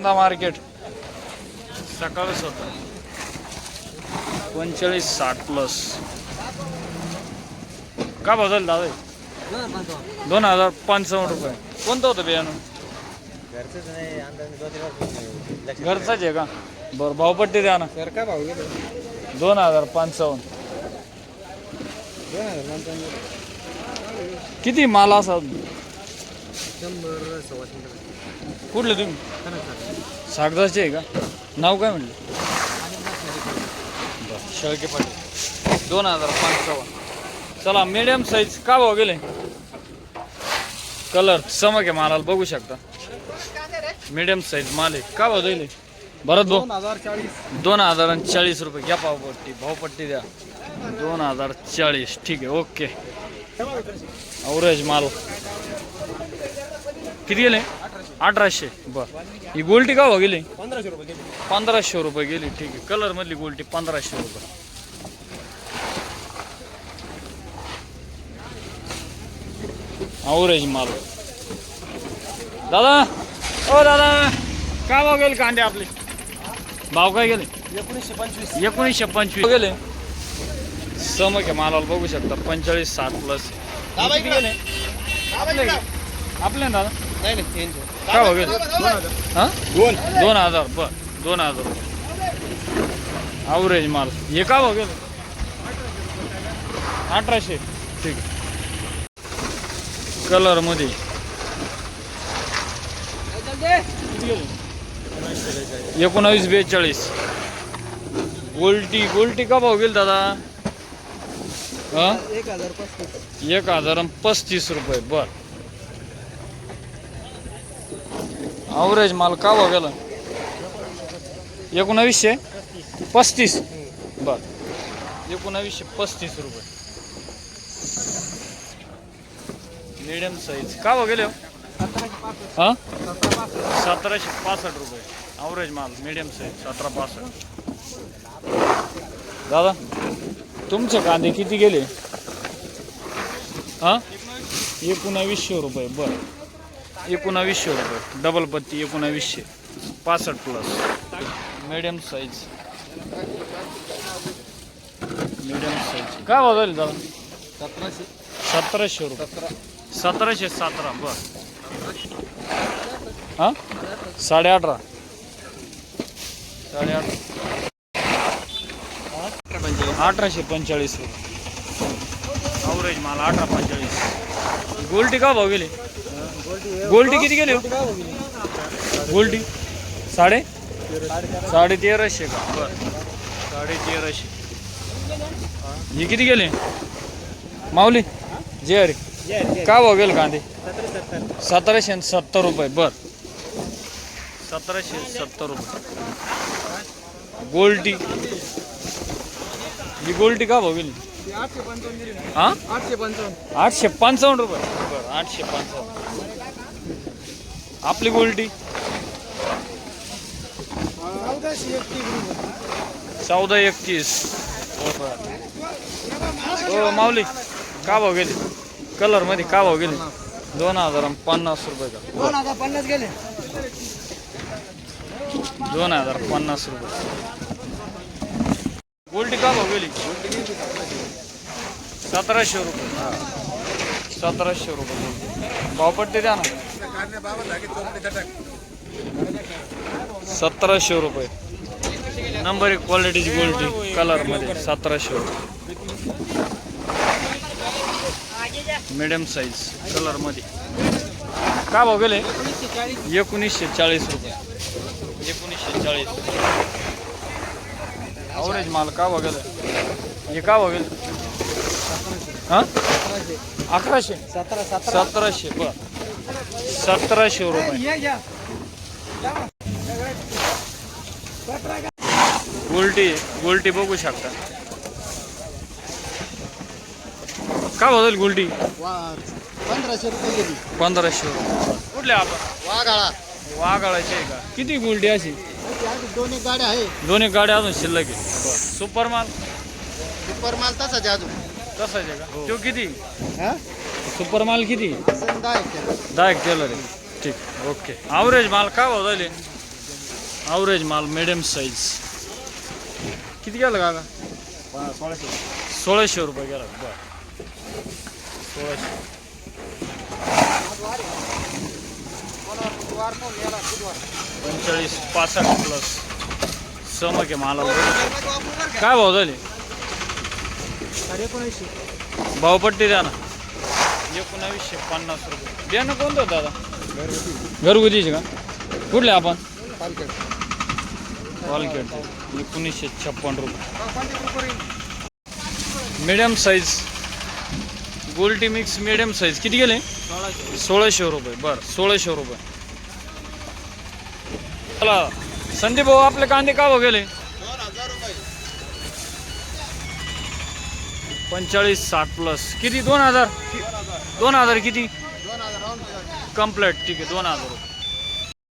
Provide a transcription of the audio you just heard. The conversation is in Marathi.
कांदा मार्केट सकाळच होतं 45-60 प्लस. का बदल दादा 2555 रुपये. कोणतं होतं बियाणं? घरचाच आहे का? बरं भावपट्टी द्या ना सर. काय भाव गेले? 2555. किती माल असा? 100 कुठले तुम्ही? सागदाचे आहे का? नाव काय म्हणलं? बरं शेळके पाटील. 2555. चला मीडियम साईज का भाव गेले? कलर समक आहे मालाला बघू शकता. मीडियम साईज माल आहे. का भाव दिले भरत भाऊ? 2040 रुपये. घ्या भावपट्टी. भावपट्टी द्या 2040. ठीक आहे ओके. अवरेज माल किती गेले? 1800. बर ही गोल्टी का भाव गेली? 1500 रुपये. 1500 रुपये गेली. ठीक आहे. कलर मधली गोल्टी 1500 रुपये. अवरेज माल. दादा ओ दादा काय भाव गेले कांदे आपले? भाव काय गेले? 1925 गेले. समक आहे मालाला बघू शकता 45-60 प्लस. किती गेले आपले दादा? नाही काय भाव गेले? हां 2000. बर 2000 अवरेज माल. हे का भाव गेले? 1800. ठीक आहे. कलर मध्ये 1942. गोल्टी का भाव गेल दादा? 1035 रुपये. बर अवरेज माल का भाव गेला? 1935. बर 1935 रुपये. मीडियम साईज का भाव गेले? हां 1765 रुपये. अवरेज माल मीडियम साईज 1765. दादा तुमचे कांदे किती गेले? हां 1900 रुपये. बरं 1900 रुपये. डबल पत्ती 1900. 65 plus. Medium size. Medium size काय भाव झाले दादा? 1700 रुपये. 1717. बरं हां 18.5. 1845 रुपये. अवरेज माल 1845. गोल्टी का भाव गेली? गोल्टी किती गेली? गोल्टी 1350 का? बरं 1350. हे किती गेले माऊली? जे अरे का भाव गेले कांदे? 1770 रुपये. बर 1770 रुपये. गोल्टी ही गोल्टी का भाव गेली? 855 रुपये. बरं 855. आपली गोल्टी 1431. हो माऊली का भाव गेले? कलर मध्ये का भाव गेले? 2050 रुपये का? 2050 गेले. 2050 रुपये. गोल्टी का भाव गेली? 1700 रुपये. 1700 रुपये गोल्टी. भावपट्टी द्या ना. 1700 रुपये. नंबर 1 क्वालिटीची गोल्टी कलर मध्ये 1700 रुपये. मीडियम साईज कलर मध्ये का भाव गेले? 1940 रुपये. 1940. अवरेज माल का भाव गेले? हे का भाव गेले? हां 1100. 1700. बर 1700 रुपये. गोल्टी बघू शकता. का भाव झाली गोल्टी? 1500 रुपये गेली. 1500 रुपये. कुठले आपण? वाघाळाची आहे का? किती गोल्टी अशी? दोन्ही गाड्या आहे. दोन्ही गाड्या अजून शिल्लक आहे. सुपर माल तसाच आहे अजून. तसाच आहे का? तो किती? सुपर माल किती? 10 10 टेलर आहे. ठीक ओके. अवरेज माल का भाव झाले? ॲव्हरेज माल मिडियम साईज किती गेला काका? 1600 रुपये गेला. बरं 1600. 45 65 प्लस समक आहे माला. काय भाव झाले? 1900. भावपट्टी द्या ना. 1950 रुपये. द्या ना. कोणतं होतं दादा? घरगुतीचे का? कुठले आपण? वालखेड. 1956 रुपये. मिडियम साईज गोल्टी मिक्स मिडियम साईज किती गेले? 1600 रुपये. बरं 1600 रुपये. चला संदीप भाऊ आपले कांदे का भाव गेले? 45 60 प्लस किती? 2000 किती? 2000 कंप्लेट. ठीक आहे 2000 रुपये.